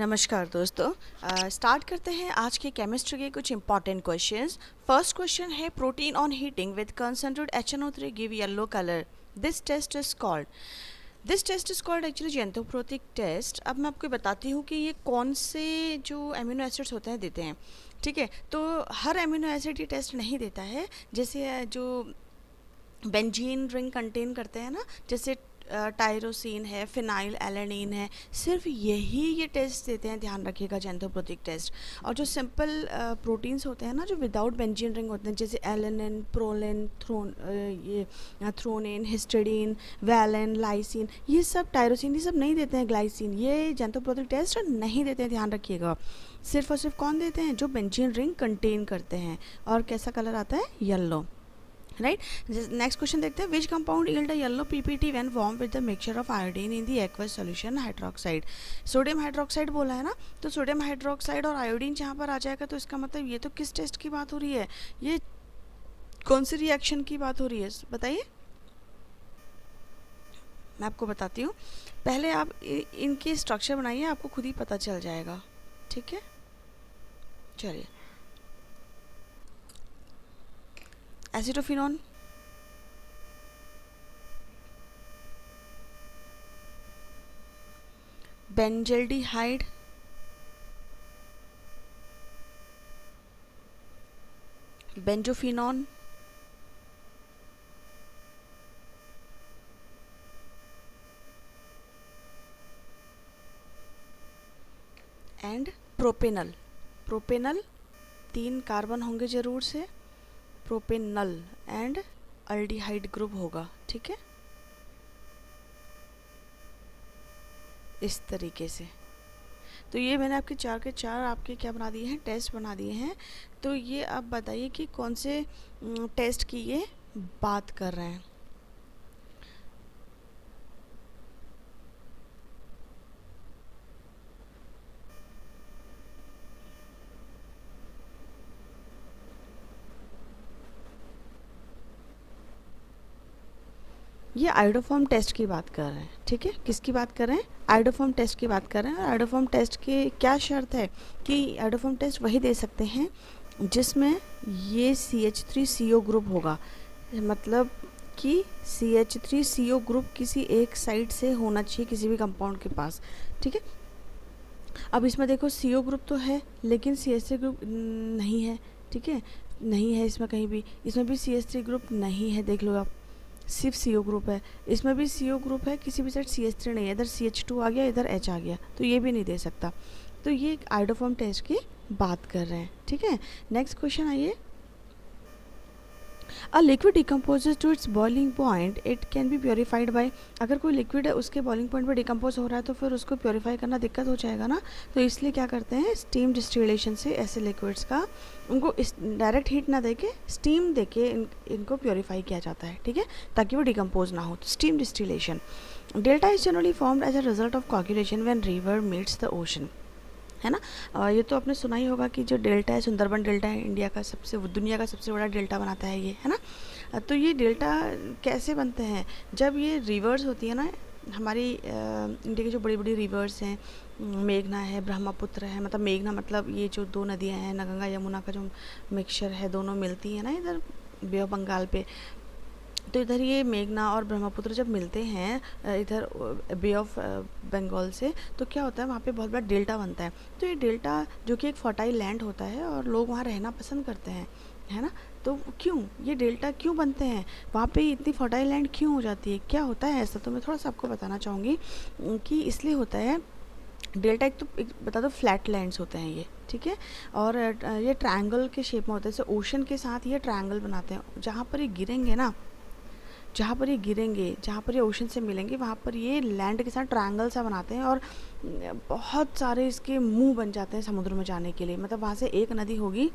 नमस्कार दोस्तों। स्टार्ट करते हैं आज के केमिस्ट्री के कुछ इंपॉर्टेंट क्वेश्चंस। फर्स्ट क्वेश्चन है protein on heating with concentrated HNO3 give yellow colour. This test is called actually xanthoproteic test. अब मैं आपको बताती हूँ कि ये कौन से जो अमीनो एसिड्स होते हैं देते हैं। ठीक है, तो हर अमीनो एसिड ये टेस्ट नहीं देता है। जैसे जो बेंजीन रिंग कंटेन करते हैं ना, जैसे टायरोसिन है, फिनाइल एलानिन है, सिर्फ यही ये टेस्ट देते हैं। ध्यान रखिएगा, जेंथोप्रोथिक टेस्ट। और जो सिंपल प्रोटीन्स होते हैं ना, जो विदाउट बेंजीन रिंग होते हैं, जैसे alanine, proline, threonine, histidine, valine, lysine, ये सब, टायरोसिन, ये सब नहीं देते हैं। ग्लाइसिन, ये जेंथोप्रोथिक टेस्ट नहीं देते हैं। ध्यान रखिएगा, सिर्फ और सिर्फ कौन देते हैं? जो बेंजीन रिंग कंटेन करते हैं। और कैसा कलर आता है? Yellow, right. नेक्स्ट क्वेश्चन देखते हैं। Which compound yield a yellow PPT when warm with the mixture of iodine in the aqueous solution hydroxide. Sodium hydroxide बोला है ना, तो सोडियम हाइड्रोक्साइड और आयोडीन जहाँ पर आ जाएगा तो इसका मतलब ये तो किस टेस्ट की बात हो रही है? ये कौन सी रिएक्शन की बात हो रही है बताइए। मैं आपको बताती हूँ, पहले आप इनकी स्ट्रक्चर बनाइए, आपको खुद ही पता चल जाएगा। ठीक है, चलिए। Acetophenone, benzaldehyde, benzophenone, and propanal. Propanal 3 carbon होंगे जरूर से, प्रोपेनल एंड अल्डिहाइड ग्रुप होगा। ठीक है, इस तरीके से। तो ये मैंने आपके 4 के 4 आपके क्या बना दिए हैं? टेस्ट बना दिए हैं। तो ये आप बताइए कि कौन से टेस्ट की ये बात कर रहे हैं। ये आयोडोफॉर्म टेस्ट की बात कर रहे हैं। ठीक है, किसकी बात कर रहे हैं? आयोडोफॉर्म टेस्ट की बात कर रहे हैं। और आयोडोफॉर्म टेस्ट के क्या शर्त है कि आयोडोफॉर्म टेस्ट वही दे सकते हैं जिसमें ये CH3CO ग्रुप होगा। मतलब कि CH3CO ग्रुप किसी एक साइड से होना चाहिए किसी भी कंपाउंड के पास। ठीक है, अब इसमें देखो CO ग्रुप तो है लेकिन CH3 ग्रुप नहीं है। ठीक है, नहीं है इसमें कहीं भी। इसमें भी CH3 ग्रुप नहीं है, देख लो आप, सिर्फ CO ग्रुप है। इसमें भी CO ग्रुप है, किसी भी साइड CH3 नहीं है। इधर CH2 आ गया, इधर H आ गया, तो ये भी नहीं दे सकता। तो ये आयोडोफॉर्म टेस्ट की बात कर रहे हैं। ठीक है, नेक्स्ट क्वेश्चन आइए। A liquid decomposes to its boiling point, it can be purified by. अगर कोई लिक्विड है उसके बॉइलिंग पॉइंट पर डिकम्पोज हो रहा है तो फिर उसको प्योरीफाई करना दिक्कत हो जाएगा ना। तो इसलिए क्या करते हैं? स्टीम डिस्टिलेशन से ऐसे लिक्विड्स का उनको इस डायरेक्ट हीट ना देके स्टीम देके इनको प्योरीफाई किया जाता है। ठीक है, ताकि वो डिकम्पोज ना हो। तो steam distillation. Delta is generally formed as a result of coagulation when river meets the ocean, है ना। ये तो आपने सुना ही होगा कि जो डेल्टा है, सुंदरबन डेल्टा है, दुनिया का सबसे बड़ा डेल्टा बनाता है ये, है ना। तो ये डेल्टा कैसे बनते हैं? जब ये रिवर्स होती है ना, हमारी इंडिया की जो बड़ी बड़ी रिवर्स हैं, मेघना है, ब्रह्मपुत्र है, मतलब मेघना मतलब ये जो 2 नदियां हैं ना, गंगा यमुना का जो मिक्सचर है, दोनों मिलती हैं ना इधर बे ऑफ बंगाल पे। तो इधर ये मेघना और ब्रह्मपुत्र जब मिलते हैं इधर बे ऑफ बंगाल से, तो क्या होता है? वहाँ पे बहुत बड़ा डेल्टा बनता है। तो ये डेल्टा जो कि एक फर्टाइल लैंड होता है और लोग वहाँ रहना पसंद करते हैं, है ना। तो क्यों ये डेल्टा क्यों बनते हैं? वहाँ पे इतनी फर्टाइल लैंड क्यों हो जाती है? क्या होता है ऐसा? तो मैं थोड़ा सा आपको बताना चाहूँगी कि इसलिए होता है। डेल्टा एक तो बता दो फ्लैट लैंड्स होते हैं ये, ठीक है। और ये ट्रायंगल के शेप में होते हैं। जैसे ओशन के साथ ये ट्रायंगल बनाते हैं। जहाँ पर ये गिरेंगे ना, जहाँ पर ये ओशन से मिलेंगे, वहाँ पर ये लैंड के साथ ट्रायंगल सा बनाते हैं। और बहुत सारे इसके मुंह बन जाते हैं समुद्र में जाने के लिए। मतलब वहाँ से एक नदी होगी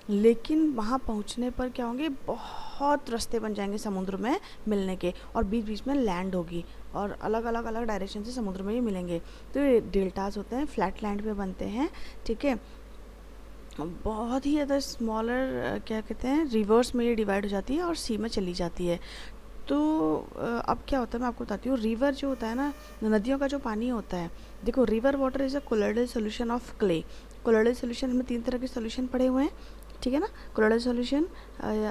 लेकिन वहाँ पहुँचने पर क्या होंगे? बहुत रास्ते बन जाएंगे समुद्र में मिलने के, और बीच बीच में लैंड होगी और अलग अलग डायरेक्शन से समुद्र में ही मिलेंगे। तो ये डेल्टास होते हैं, फ्लैट लैंड पे बनते हैं। ठीक है, बहुत ही ज़्यादा स्मॉलर क्या कहते हैं, रिवर्स में ये डिवाइड हो जाती है और सी में चली जाती है। तो अब क्या होता है मैं आपको बताती हूँ। रिवर जो होता है ना, नदियों का जो पानी होता है, देखो river water is a colloidal solution of clay. Colloidal solution में 3 तरह के सोल्यूशन पड़े हुए हैं, ठीक है ना। कोलोइडल सोल्यूशन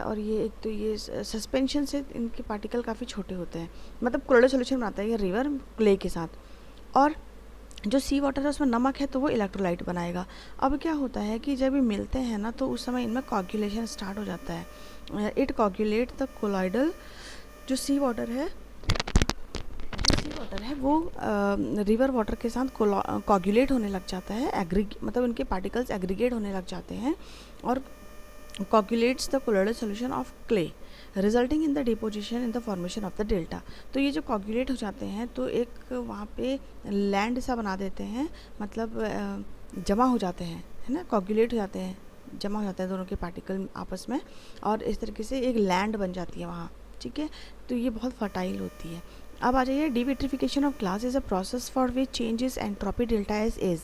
और ये एक तो ये सस्पेंशन से इनके पार्टिकल काफ़ी छोटे होते हैं, मतलब कोलोइडल सोल्यूशन बनाता है ये रिवर क्ले के साथ। और जो सी वाटर है उसमें नमक है तो वो इलेक्ट्रोलाइट बनाएगा। अब क्या होता है कि जब ये मिलते हैं ना तो उस समय इनमें कोagulation स्टार्ट हो जाता है। इट कोagulate द कोलोइडल, जो सी वाटर है वो रिवर वाटर के साथ कोagulate होने लग जाता है, मतलब उनके पार्टिकल्स एग्रीगेट होने लग जाते हैं और coagulates the colloidal solution of clay resulting in the deposition in the formation of the delta। तो ये जो coagulate हो जाते हैं तो एक वहाँ पे लैंड सा बना देते हैं, मतलब जमा हो जाते हैं, है ना, coagulate हो जाते हैं, जमा हो जाते हैं दोनों के पार्टिकल आपस में, और इस तरीके से एक लैंड बन जाती है वहाँ, ठीक है। तो ये बहुत फर्टाइल होती है। अब आ जाइए, devitrification of glass is a process for which changes entropy delta S is.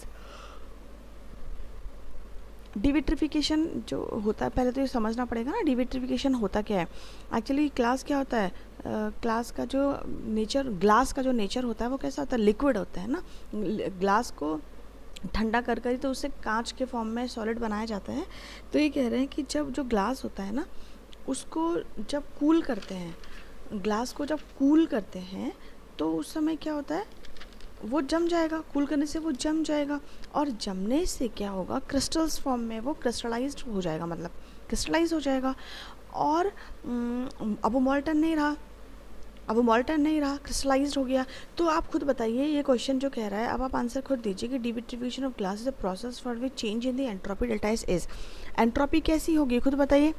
Devitrification जो होता है, पहले तो ये समझना पड़ेगा ना डिविट्रिफिकेशन होता क्या है। एक्चुअली ग्लास क्या होता है, ग्लास का जो नेचर होता है वो कैसा होता है, लिक्विड होता है ना। ग्लास को ठंडा कर कर ही तो उससे कांच के फॉर्म में सॉलिड बनाया जाता है। तो ये कह रहे हैं कि जब जो ग्लास होता है ना उसको जब कूल करते हैं, ग्लास को जब कूल करते हैं तो उस समय क्या होता है, वो जम जाएगा, कूल करने से वो जम जाएगा, और जमने से क्या होगा, क्रिस्टल्स फॉर्म में वो क्रिस्टलाइज्ड हो जाएगा, मतलब क्रिस्टलाइज हो जाएगा। और अब वो मॉल्टन नहीं रहा, क्रिस्टलाइज्ड हो गया। तो आप खुद बताइए, ये क्वेश्चन जो कह रहा है, अब आप आंसर खुद दीजिए कि devitrification of glass is a process for which change in the entropy delta is. Entropy कैसी होगी खुद बताइए।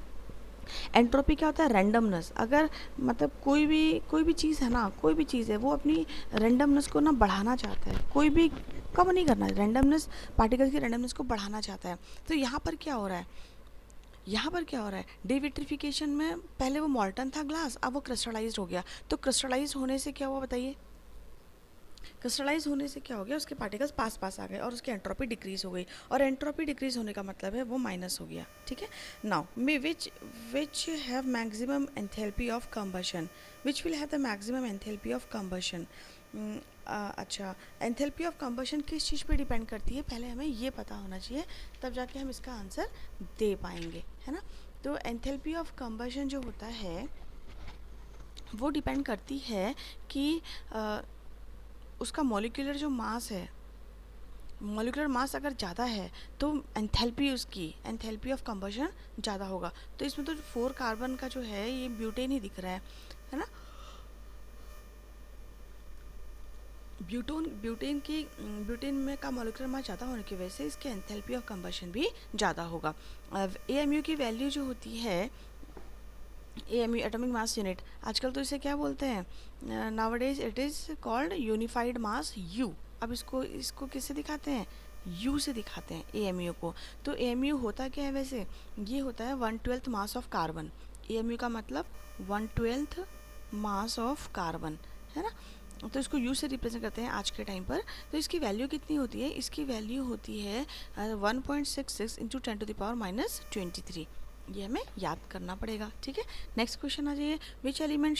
एंट्रोपी क्या होता है, रैंडमनेस। अगर मतलब कोई भी चीज़ है ना, कोई भी चीज़ है वो अपनी रैंडमनेस को ना बढ़ाना चाहता है, कोई भी कम नहीं करना, रैंडमनेस, पार्टिकल्स की रैंडमनेस को बढ़ाना चाहता है। तो यहाँ पर क्या हो रहा है, डिविट्रिफिकेशन में पहले वो मॉल्टन था ग्लास, अब वो क्रिस्टलाइज्ड हो गया। तो क्रिस्टलाइज होने से क्या हुआ बताइए, क्रिस्टलाइज होने से क्या हो गया, उसके पार्टिकल्स पास आ गए और उसकी एंट्रोपी डिक्रीज हो गई, और एंट्रोपी डिक्रीज होने का मतलब है वो माइनस हो गया, ठीक है। Now may which have maximum enthalpy of combustion, which will have the maximum enthalpy of combustion. अच्छा, एंथैल्पी ऑफ कंबशन किस चीज़ पे डिपेंड करती है, पहले हमें ये पता होना चाहिए, तब जाके हम इसका आंसर दे पाएंगे, है ना। तो एंथैल्पी ऑफ कंबशन जो होता है वो डिपेंड करती है कि उसका मॉलिक्यूलर जो मास है, मॉलिक्यूलर मास अगर ज़्यादा है तो एंथैल्पी ऑफ कंबशन ज़्यादा होगा। तो इसमें तो 4 कार्बन का जो है ये ब्यूटेन ही दिख रहा है ना। ब्यूटेन में का मॉलिक्यूलर मास ज़्यादा होने की वजह से इसके एंथैल्पी ऑफ कंबशन भी ज़्यादा होगा। AMU की वैल्यू जो होती है, AMU एटॉमिक मास यूनिट, आजकल तो इसे क्या बोलते हैं, nowadays it is called unified mass U। अब इसको किससे दिखाते हैं, U से दिखाते हैं AMU को। तो AMU होता क्या है वैसे, ये होता है 1/12 मास ऑफ कार्बन। AMU का मतलब 1/12 मास ऑफ कार्बन, है ना। तो इसको U से रिप्रेजेंट करते हैं आज के टाइम पर। तो इसकी वैल्यू कितनी होती है, इसकी वैल्यू होती है 1.66 इंटू 10⁻⁻23। ये हमें याद करना पड़ेगा, ठीक है। नेक्स्ट क्वेश्चन आ जाइए, which element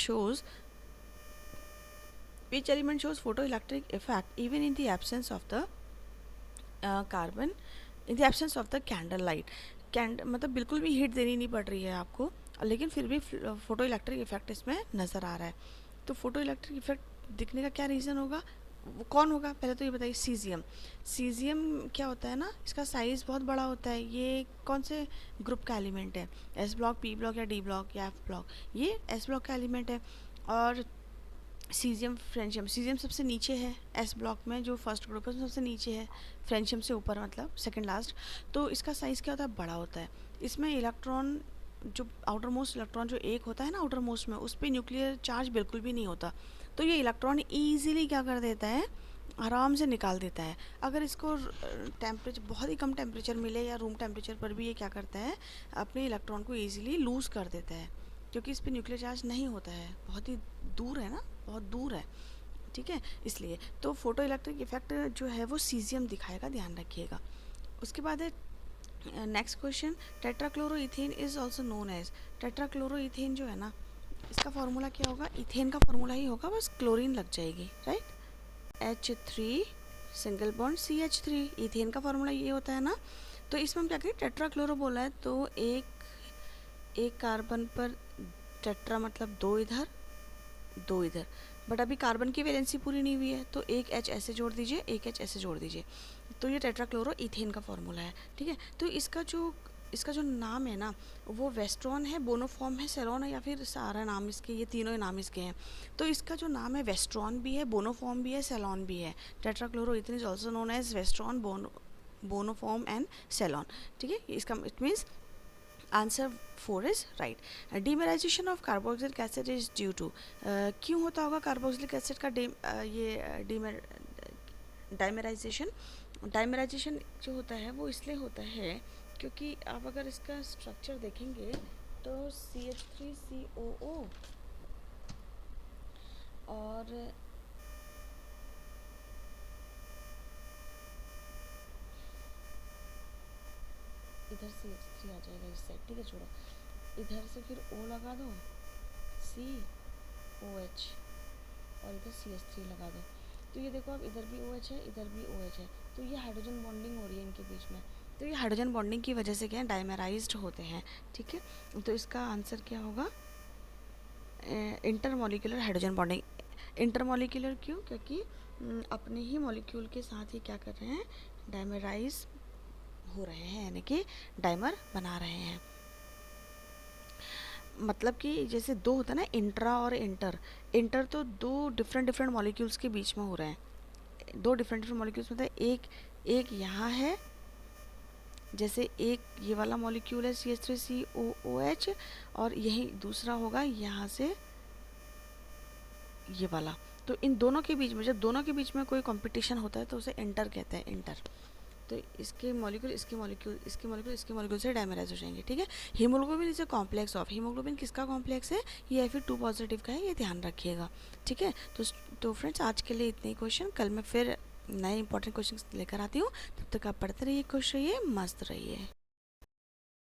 shows photo electric effect even in the absence of the carbon, in the absence of the candle light. मतलब बिल्कुल भी हीट देनी नहीं पड़ रही है आपको, लेकिन फिर भी फोटो इलेक्ट्रिक इफेक्ट इसमें नज़र आ रहा है। तो फोटो इलेक्ट्रिक इफेक्ट दिखने का क्या रीज़न होगा, वो कौन होगा, पहले तो ये बताइए। सीजियम क्या होता है ना, इसका साइज़ बहुत बड़ा होता है। ये कौन से ग्रुप का एलिमेंट है, S ब्लॉक, P ब्लॉक या D ब्लॉक या F ब्लॉक, ये S ब्लॉक का एलिमेंट है। और सीजियम सबसे नीचे है, S ब्लॉक में जो फर्स्ट ग्रुप है सबसे नीचे है, फ्रेंशियम से ऊपर मतलब सेकंड लास्ट। तो इसका साइज़ क्या होता है, बड़ा होता है। इसमें इलेक्ट्रॉन, जो आउटर मोस्ट इलेक्ट्रॉन जो एक होता है ना आउटर मोस्ट में, उस पर न्यूक्लियर चार्ज बिल्कुल भी नहीं होता। तो ये इलेक्ट्रॉन ईजिली क्या कर देता है, आराम से निकाल देता है। अगर इसको टेम्परेचर, बहुत ही कम टेम्परेचर मिले या रूम टेम्परेचर पर भी ये क्या करता है, अपने इलेक्ट्रॉन को ईजिली लूज़ कर देता है, क्योंकि इस पर न्यूक्लियर चार्ज नहीं होता है, बहुत ही दूर है ना, बहुत दूर है, ठीक है, इसलिए। तो फोटो इलेक्ट्रिक इफेक्ट जो है वो सीजियम दिखाएगा, ध्यान रखिएगा। उसके बाद है next question, tetrachloroethane is also known as, tetrachloroethane जो है ना इसका फार्मूला क्या होगा, इथेन का फार्मूला ही होगा, बस क्लोरीन लग जाएगी, right. H3 single bond CH3, ethane का फार्मूला ये होता है ना। तो इसमें हम क्या करें, टेट्राक्लोरो बोला है तो एक कार्बन पर टेट्रा मतलब दो इधर दो इधर, बट अभी कार्बन की वैलेंसी पूरी नहीं हुई है, तो एक H ऐसे जोड़ दीजिए, एक H ऐसे जोड़ दीजिए, तो ये टेट्राक्लोरो इथेन का फार्मूला है, ठीक है। तो इसका जो नाम है ना, वो वेस्ट्रॉन है, बोनोफॉर्म है, सेलॉन है, या फिर सारा नाम इसके, ये तीनों ही नाम इसके हैं। तो इसका जो नाम है वेस्ट्रॉन भी है, बोनोफॉर्म भी है, सेलॉन भी है। Tetrachloroethane is also known as Westron, Bonoform and Cellon, ठीक है। इसका it means answer 4 is right. Dimerisation of carboxylic acid is due to, क्यों होता होगा कार्बोक्सिलिक एसिड का डाइमेराइजेशन जो होता है वो इसलिए होता है क्योंकि आप अगर इसका स्ट्रक्चर देखेंगे तो CH3COO और इधर CH3 आ जाएगा इस साइड, ठीक है, छोड़ो, इधर से फिर O लगा दो, COH, और इधर CH3 लगा दो। तो ये देखो अब इधर भी OH है, इधर भी OH है, तो ये हाइड्रोजन बॉन्डिंग हो रही है इनके बीच में। तो ये हाइड्रोजन बॉन्डिंग की वजह से क्या है, डाइमेराइज्ड होते हैं, ठीक है। तो इसका आंसर क्या होगा, इंटरमॉलिक्यूलर हाइड्रोजन बॉन्डिंग। इंटरमॉलिक्यूलर क्यों, क्योंकि अपने ही मॉलिक्यूल के साथ ही क्या कर रहे हैं, डाइमेराइज हो रहे हैं, यानी कि डाइमर बना रहे हैं। मतलब कि जैसे दो होता है ना, इंट्रा और इंटर तो दो डिफरेंट मॉलिक्यूल्स के बीच में हो रहे हैं, दो डिफरेंट मॉलिक्यूल्स मतलब एक यहाँ है, जैसे एक ये वाला मॉलिक्यूल है CH3COOH, और यही दूसरा होगा यहाँ से ये वाला। तो इन दोनों के बीच में, जब दोनों के बीच में कोई कंपटीशन होता है तो उसे इंटर कहते हैं, इंटर। तो इसके मॉलिक्यूल इसके मॉलिक्यूल से डाइमेराइज हो जाएंगे, ठीक है। Haemoglobin is a complex of, haemoglobin किसका कॉम्प्लेक्स है, ये Fe2 पॉजिटिव का है, ये ध्यान रखिएगा, ठीक है। तो फ्रेंड्स आज के लिए इतने ही क्वेश्चन, कल मैं फिर नए इंपॉर्टेंट क्वेश्चन लेकर आती हूँ, तब तक आप पढ़ते रहिए, खुश रहिए, मस्त रहिए।